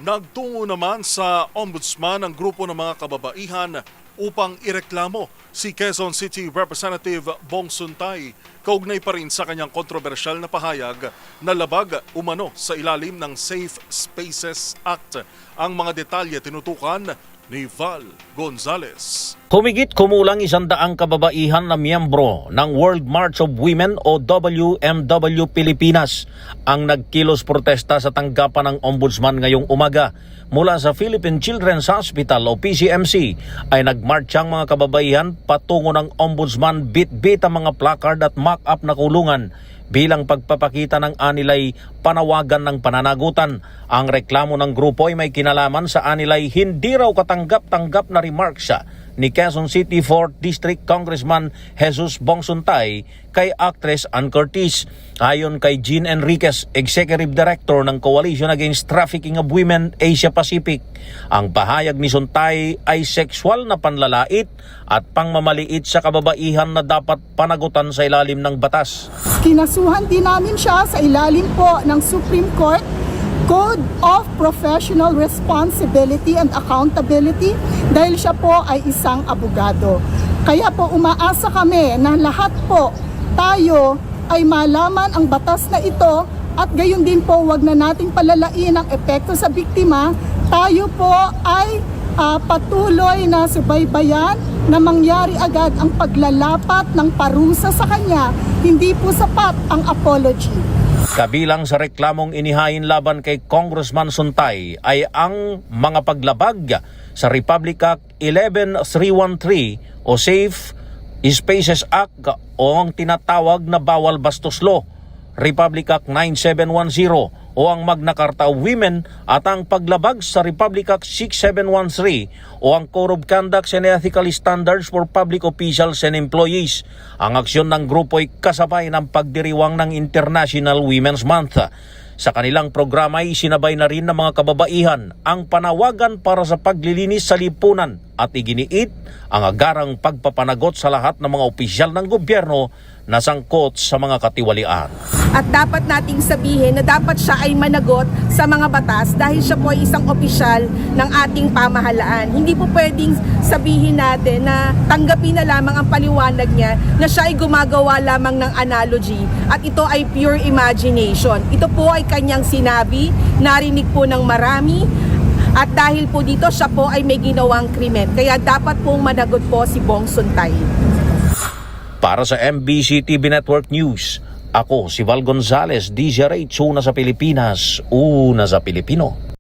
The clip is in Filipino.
Nagtungo naman sa ombudsman ang grupo ng mga kababaihan upang ireklamo si Quezon City Representative Bong Suntay kaugnay pa rin sa kanyang kontrobersyal na pahayag na labag umano sa ilalim ng Safe Spaces Act. Ang mga detalye tinutukan ni Val Gonzales. Humigit kumulang 100 kababaihan na miyembro ng World March of Women o WMW Pilipinas ang nagkilos protesta sa tanggapan ng ombudsman ngayong umaga. Mula sa Philippine Children's Hospital o PCMC ay nagmarch ang mga kababaihan patungo ng ombudsman, bit-bit ang mga placard at mock-up na kulungan bilang pagpapakita ng anilay panawagan ng pananagutan. Ang reklamo ng grupo ay may kinalaman sa anilay hindi raw katanggap-tanggap na remarks ni Quezon City 4th District Congressman Jesus Bong Suntay kay actress Ann Curtis. Ayon kay Jean Enriquez, Executive Director ng Coalition Against Trafficking of Women Asia Pacific, ang pahayag ni Suntay ay sexual na panlalait at pangmamaliit sa kababaihan na dapat panagutan sa ilalim ng batas. Kinasuhan din namin siya sa ilalim po ng Supreme Court Code of Professional Responsibility and Accountability dahil siya po ay isang abogado. Kaya po umaasa kami na lahat po tayo ay malaman ang batas na ito at gayon din po wag na nating palalain ang epekto sa biktima. Tayo po ay patuloy na subaybayan na mangyari agad ang paglalapat ng parusa sa kanya. Hindi po sapat ang apology. Kabilang sa reklamong inihain laban kay Congressman Suntay ay ang mga paglabag sa Republic Act 11313 o Safe Spaces Act o ang tinatawag na Bawal Bastos Law, Republic Act 9710 o ang Magna Carta of Women at ang paglabag sa Republic Act 6713 o ang Code of Conduct and Ethical Standards for Public Officials and Employees. Ang aksyon ng grupo ay kasabay ng pagdiriwang ng International Women's Month. Sa kanilang programa ay sinabay na rin ng mga kababaihan ang panawagan para sa paglilinis sa lipunan at iginiit ang agarang pagpapanagot sa lahat ng mga opisyal ng gobyerno na sangkot sa mga katiwalian. At dapat nating sabihin na dapat siya ay managot sa mga batas dahil siya po ay isang opisyal ng ating pamahalaan. Hindi po pwedeng sabihin natin na tanggapin na lamang ang paliwanag niya na siya ay gumagawa lamang ng analogy at ito ay pure imagination. Ito po ay kanyang sinabi, narinig po ng marami, at dahil po dito siya po ay may ginawang krimen. Kaya dapat pong managot po si Bong Suntay. Para sa MBC TV Network News, ako si Val Gonzales, DZRH, una sa Pilipinas, una sa Pilipino.